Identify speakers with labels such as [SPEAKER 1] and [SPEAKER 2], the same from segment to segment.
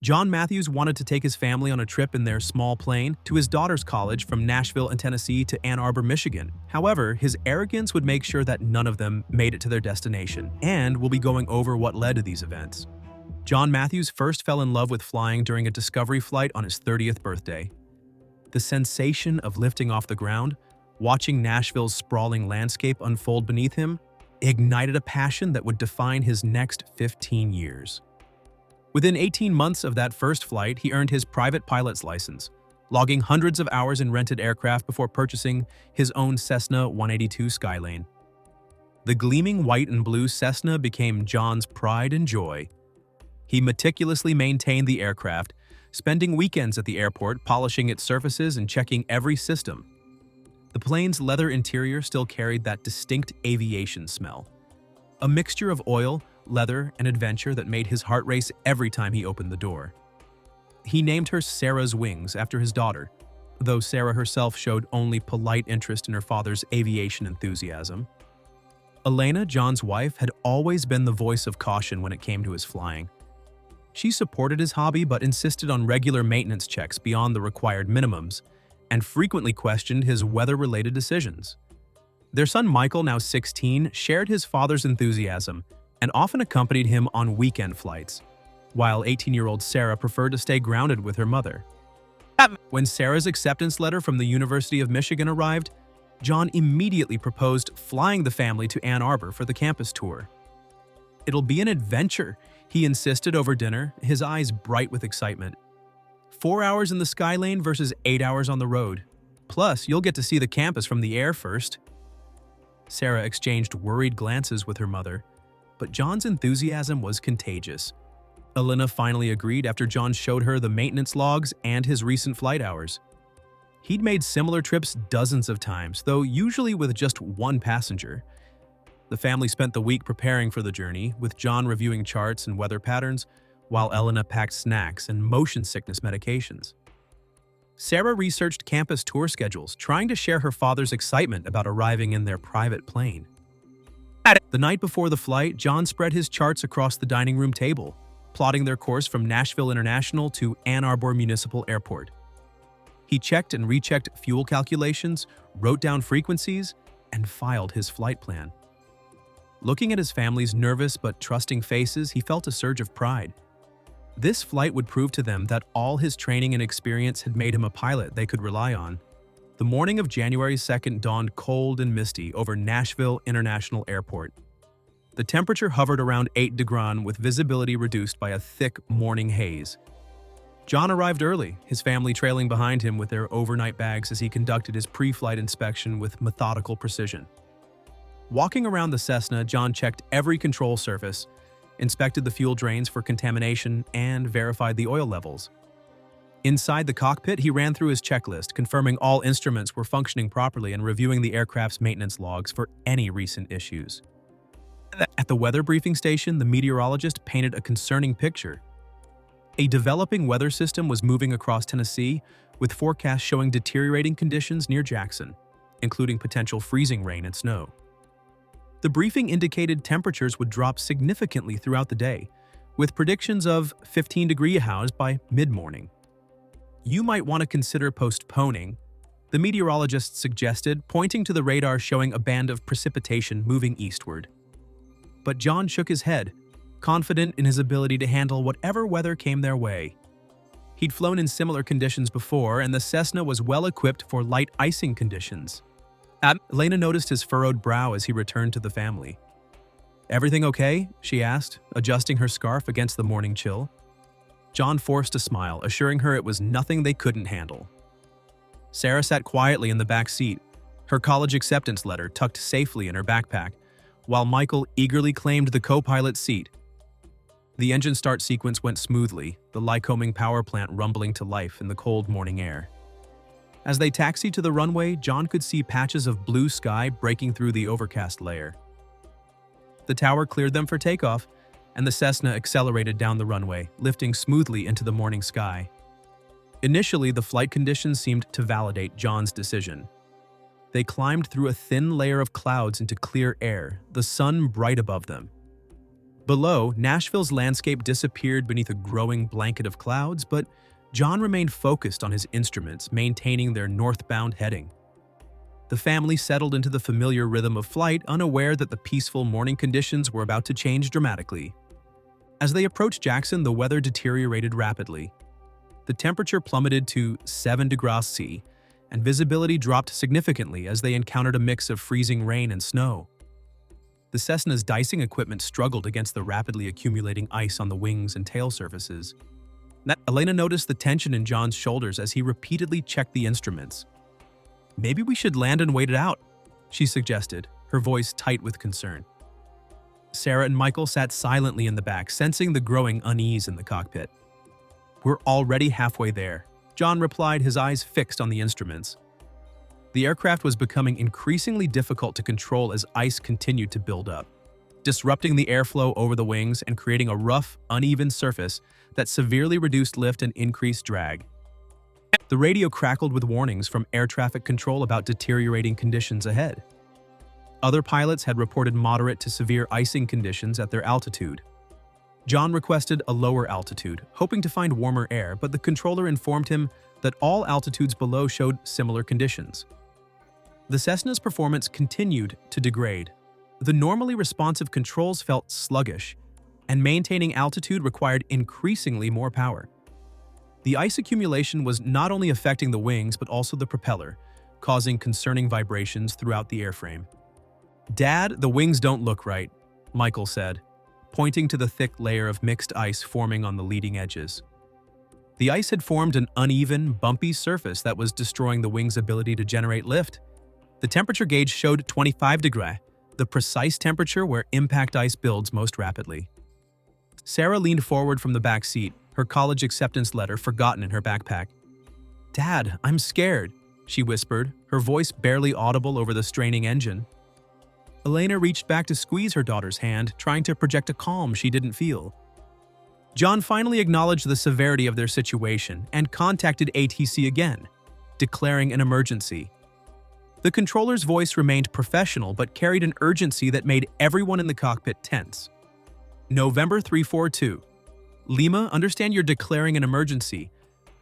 [SPEAKER 1] John Matthews wanted to take his family on a trip in their small plane to his daughter's college from Nashville in Tennessee to Ann Arbor, Michigan. However, his arrogance would make sure that none of them made it to their destination, and we'll be going over what led to these events. John Matthews first fell in love with flying during a Discovery flight on his 30th birthday. The sensation of lifting off the ground, watching Nashville's sprawling landscape unfold beneath him, ignited a passion that would define his next 15 years. Within 18 months of that first flight, he earned his private pilot's license, logging hundreds of hours in rented aircraft before purchasing his own Cessna 182 Skylane. The gleaming white and blue Cessna became John's pride and joy. He meticulously maintained the aircraft, spending weekends at the airport polishing its surfaces and checking every system. The plane's leather interior still carried that distinct aviation smell, a mixture of oil, leather, and adventure that made his heart race every time he opened the door. He named her Sarah's Wings after his daughter, though Sarah herself showed only polite interest in her father's aviation enthusiasm. Elena, John's wife, had always been the voice of caution when it came to his flying. She supported his hobby but insisted on regular maintenance checks beyond the required minimums, and frequently questioned his weather-related decisions. Their son Michael, now 16, shared his father's enthusiasm and often accompanied him on weekend flights, while 18-year-old Sarah preferred to stay grounded with her mother. When Sarah's acceptance letter from the University of Michigan arrived, John immediately proposed flying the family to Ann Arbor for the campus tour. "It'll be an adventure," he insisted over dinner, his eyes bright with excitement. 4 hours in the Skylane versus 8 hours on the road. Plus, you'll get to see the campus from the air first. Sarah exchanged worried glances with her mother, but John's enthusiasm was contagious. Elena finally agreed after John showed her the maintenance logs and his recent flight hours. He'd made similar trips dozens of times, though usually with just one passenger. The family spent the week preparing for the journey, with John reviewing charts and weather patterns, while Elena packed snacks and motion sickness medications. Sarah researched campus tour schedules, trying to share her father's excitement about arriving in their private plane. The night before the flight, John spread his charts across the dining room table, plotting their course from Nashville International to Ann Arbor Municipal Airport. He checked and rechecked fuel calculations, wrote down frequencies, and filed his flight plan. Looking at his family's nervous but trusting faces, he felt a surge of pride. This flight would prove to them that all his training and experience had made him a pilot they could rely on. The morning of January 2nd dawned cold and misty over Nashville International Airport. The temperature hovered around 8 degrees with visibility reduced by a thick morning haze. John arrived early, his family trailing behind him with their overnight bags as he conducted his pre-flight inspection with methodical precision. Walking around the Cessna, John checked every control surface, inspected the fuel drains for contamination, and verified the oil levels. Inside the cockpit, he ran through his checklist, confirming all instruments were functioning properly and reviewing the aircraft's maintenance logs for any recent issues. At the weather briefing station, the meteorologist painted a concerning picture. A developing weather system was moving across Tennessee, with forecasts showing deteriorating conditions near Jackson, including potential freezing rain and snow. The briefing indicated temperatures would drop significantly throughout the day, with predictions of 15-degree highs by mid-morning. "You might want to consider postponing," the meteorologist suggested, pointing to the radar showing a band of precipitation moving eastward. But John shook his head, confident in his ability to handle whatever weather came their way. He'd flown in similar conditions before, and the Cessna was well equipped for light icing conditions. Elena noticed his furrowed brow as he returned to the family. "Everything okay?" she asked, adjusting her scarf against the morning chill. John forced a smile, assuring her it was nothing they couldn't handle. Sarah sat quietly in the back seat, her college acceptance letter tucked safely in her backpack, while Michael eagerly claimed the co-pilot seat. The engine start sequence went smoothly, the Lycoming power plant rumbling to life in the cold morning air. As they taxied to the runway, John could see patches of blue sky breaking through the overcast layer. The tower cleared them for takeoff, and the Cessna accelerated down the runway, lifting smoothly into the morning sky. Initially, the flight conditions seemed to validate John's decision. They climbed through a thin layer of clouds into clear air, the sun bright above them. Below, Nashville's landscape disappeared beneath a growing blanket of clouds, but John remained focused on his instruments, maintaining their northbound heading. The family settled into the familiar rhythm of flight, unaware that the peaceful morning conditions were about to change dramatically. As they approached Jackson, the weather deteriorated rapidly. The temperature plummeted to 7 degrees C, and visibility dropped significantly as they encountered a mix of freezing rain and snow. The Cessna's dicing equipment struggled against the rapidly accumulating ice on the wings and tail surfaces. Elena noticed the tension in John's shoulders as he repeatedly checked the instruments. "Maybe we should land and wait it out," she suggested, her voice tight with concern. Sarah and Michael sat silently in the back, sensing the growing unease in the cockpit. "We're already halfway there," John replied, his eyes fixed on the instruments. The aircraft was becoming increasingly difficult to control as ice continued to build up, disrupting the airflow over the wings and creating a rough, uneven surface that severely reduced lift and increased drag. The radio crackled with warnings from air traffic control about deteriorating conditions ahead. Other pilots had reported moderate to severe icing conditions at their altitude. John requested a lower altitude, hoping to find warmer air, but the controller informed him that all altitudes below showed similar conditions. The Cessna's performance continued to degrade. The normally responsive controls felt sluggish, and maintaining altitude required increasingly more power. The ice accumulation was not only affecting the wings but also the propeller, causing concerning vibrations throughout the airframe. "Dad, the wings don't look right," Michael said, pointing to the thick layer of mixed ice forming on the leading edges. The ice had formed an uneven, bumpy surface that was destroying the wing's ability to generate lift. The temperature gauge showed 25 degrees, the precise temperature where impact ice builds most rapidly. Sarah leaned forward from the back seat, her college acceptance letter forgotten in her backpack. "Dad, I'm scared," she whispered, her voice barely audible over the straining engine. Elena reached back to squeeze her daughter's hand, trying to project a calm she didn't feel. John finally acknowledged the severity of their situation and contacted ATC again, declaring an emergency. The controller's voice remained professional but carried an urgency that made everyone in the cockpit tense. "November 342. Lima, understand you're declaring an emergency.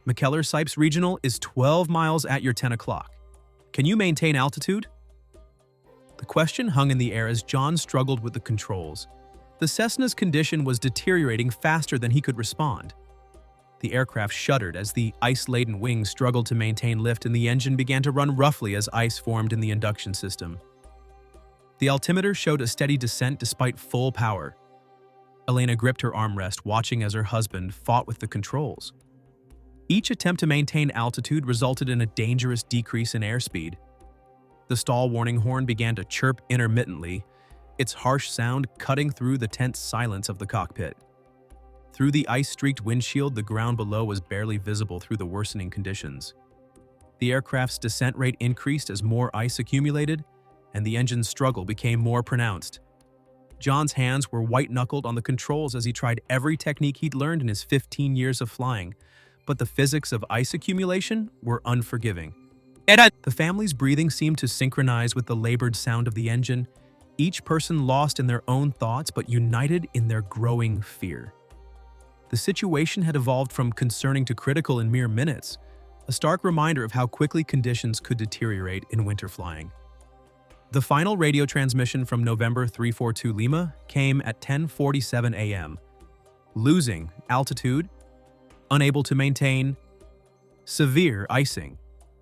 [SPEAKER 1] McKellar-Sipes Regional is 12 miles at your 10 o'clock. Can you maintain altitude?" The question hung in the air as John struggled with the controls. The Cessna's condition was deteriorating faster than he could respond. The aircraft shuddered as the ice-laden wings struggled to maintain lift and the engine began to run roughly as ice formed in the induction system. The altimeter showed a steady descent despite full power. Elena gripped her armrest, watching as her husband fought with the controls. Each attempt to maintain altitude resulted in a dangerous decrease in airspeed. The stall warning horn began to chirp intermittently, its harsh sound cutting through the tense silence of the cockpit. Through the ice-streaked windshield, the ground below was barely visible through the worsening conditions. The aircraft's descent rate increased as more ice accumulated, and the engine's struggle became more pronounced. John's hands were white-knuckled on the controls as he tried every technique he'd learned in his 15 years of flying, but the physics of ice accumulation were unforgiving. The family's breathing seemed to synchronize with the labored sound of the engine, each person lost in their own thoughts but united in their growing fear. The situation had evolved from concerning to critical in mere minutes, a stark reminder of how quickly conditions could deteriorate in winter flying. The final radio transmission from November 342 Lima came at 10:47 a.m. Losing altitude, unable to maintain, severe icing.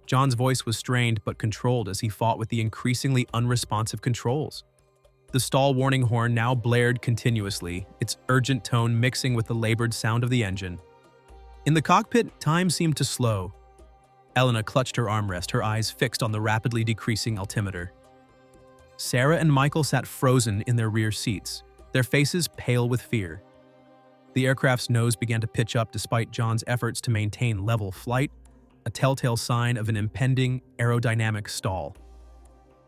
[SPEAKER 1] John's voice was strained but controlled as he fought with the increasingly unresponsive controls. The stall warning horn now blared continuously, its urgent tone mixing with the labored sound of the engine. In the cockpit, time seemed to slow. Elena clutched her armrest, her eyes fixed on the rapidly decreasing altimeter. Sarah and Michael sat frozen in their rear seats, their faces pale with fear. The aircraft's nose began to pitch up despite John's efforts to maintain level flight, a telltale sign of an impending aerodynamic stall.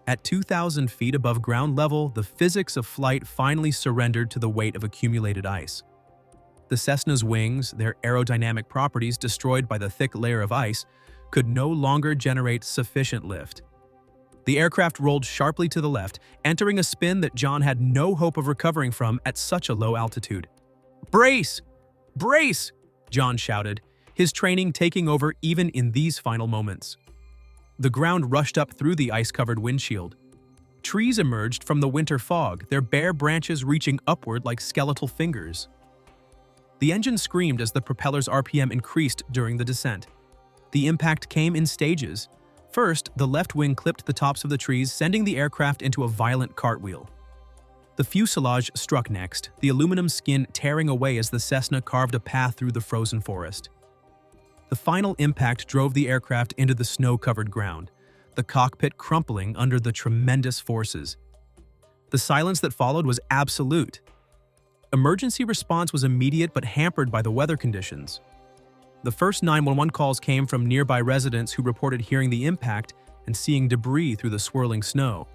[SPEAKER 1] At 2,000 feet above ground level, the physics of flight finally surrendered to the weight of accumulated ice. The Cessna's wings, their aerodynamic properties destroyed by the thick layer of ice, could no longer generate sufficient lift. The aircraft rolled sharply to the left, entering a spin that John had no hope of recovering from at such a low altitude. "Brace! Brace!" John shouted, his training taking over even in these final moments. The ground rushed up through the ice-covered windshield. Trees emerged from the winter fog, their bare branches reaching upward like skeletal fingers. The engine screamed as the propeller's RPM increased during the descent. The impact came in stages. First, the left wing clipped the tops of the trees, sending the aircraft into a violent cartwheel. The fuselage struck next, the aluminum skin tearing away as the Cessna carved a path through the frozen forest. The final impact drove the aircraft into the snow-covered ground, the cockpit crumpling under the tremendous forces. The silence that followed was absolute. Emergency response was immediate but hampered by the weather conditions. The first 911 calls came from nearby residents who reported hearing the impact and seeing debris through the swirling snow.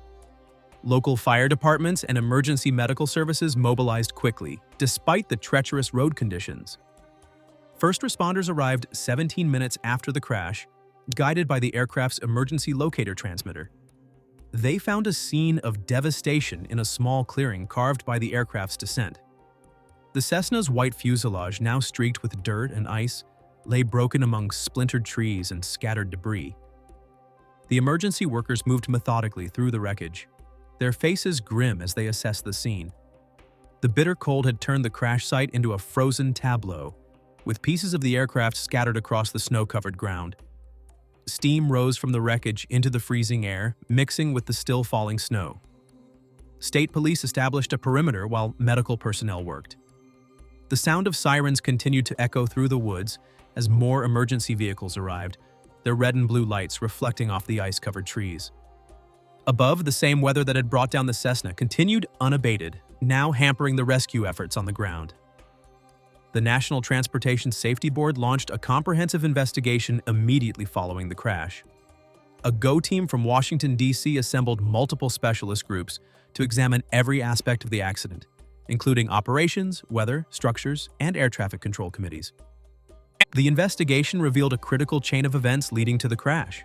[SPEAKER 1] Local fire departments and emergency medical services mobilized quickly, despite the treacherous road conditions. First responders arrived 17 minutes after the crash, guided by the aircraft's emergency locator transmitter. They found a scene of devastation in a small clearing carved by the aircraft's descent. The Cessna's white fuselage, now streaked with dirt and ice, lay broken among splintered trees and scattered debris. The emergency workers moved methodically through the wreckage, their faces grim as they assessed the scene. The bitter cold had turned the crash site into a frozen tableau, with pieces of the aircraft scattered across the snow-covered ground. Steam rose from the wreckage into the freezing air, mixing with the still falling snow. State police established a perimeter while medical personnel worked. The sound of sirens continued to echo through the woods as more emergency vehicles arrived, their red and blue lights reflecting off the ice-covered trees. Above, the same weather that had brought down the Cessna continued unabated, now hampering the rescue efforts on the ground. The National Transportation Safety Board launched a comprehensive investigation immediately following the crash. A GO team from Washington, D.C. assembled multiple specialist groups to examine every aspect of the accident, including operations, weather, structures, and air traffic control committees. The investigation revealed a critical chain of events leading to the crash.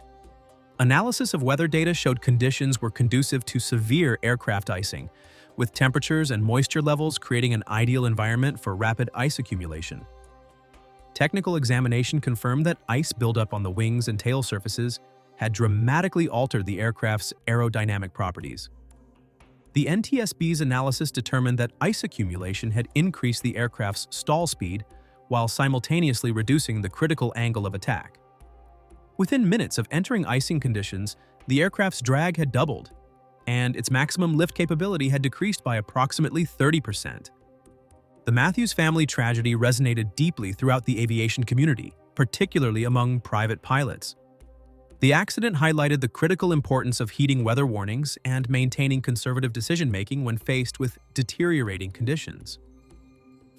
[SPEAKER 1] Analysis of weather data showed conditions were conducive to severe aircraft icing, with temperatures and moisture levels creating an ideal environment for rapid ice accumulation. Technical examination confirmed that ice buildup on the wings and tail surfaces had dramatically altered the aircraft's aerodynamic properties. The NTSB's analysis determined that ice accumulation had increased the aircraft's stall speed while simultaneously reducing the critical angle of attack. Within minutes of entering icing conditions, the aircraft's drag had doubled, and its maximum lift capability had decreased by approximately 30%. The Matthews family tragedy resonated deeply throughout the aviation community, particularly among private pilots. The accident highlighted the critical importance of heeding weather warnings and maintaining conservative decision-making when faced with deteriorating conditions.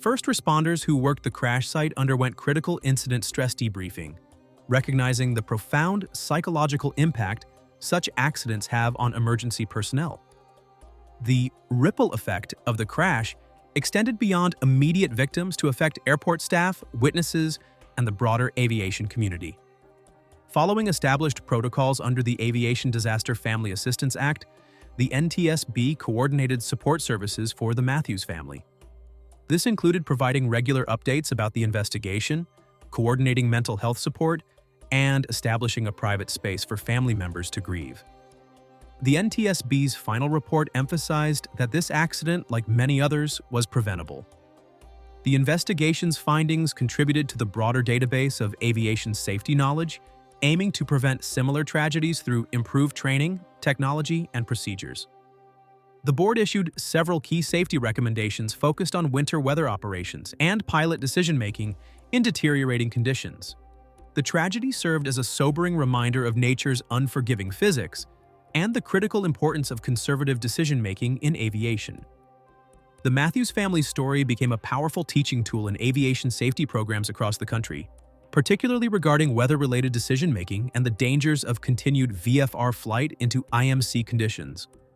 [SPEAKER 1] First responders who worked the crash site underwent critical incident stress debriefing, recognizing the profound psychological impact such accidents have on emergency personnel. The ripple effect of the crash extended beyond immediate victims to affect airport staff, witnesses, and the broader aviation community. Following established protocols under the Aviation Disaster Family Assistance Act, the NTSB coordinated support services for the Matthews family. This included providing regular updates about the investigation, coordinating mental health support, and establishing a private space for family members to grieve. The NTSB's final report emphasized that this accident, like many others, was preventable. The investigation's findings contributed to the broader database of aviation safety knowledge, aiming to prevent similar tragedies through improved training, technology, and procedures. The board issued several key safety recommendations focused on winter weather operations and pilot decision-making in deteriorating conditions. The tragedy served as a sobering reminder of nature's unforgiving physics and the critical importance of conservative decision-making in aviation. The Matthews family's story became a powerful teaching tool in aviation safety programs across the country, particularly regarding weather-related decision-making and the dangers of continued VFR flight into IMC conditions.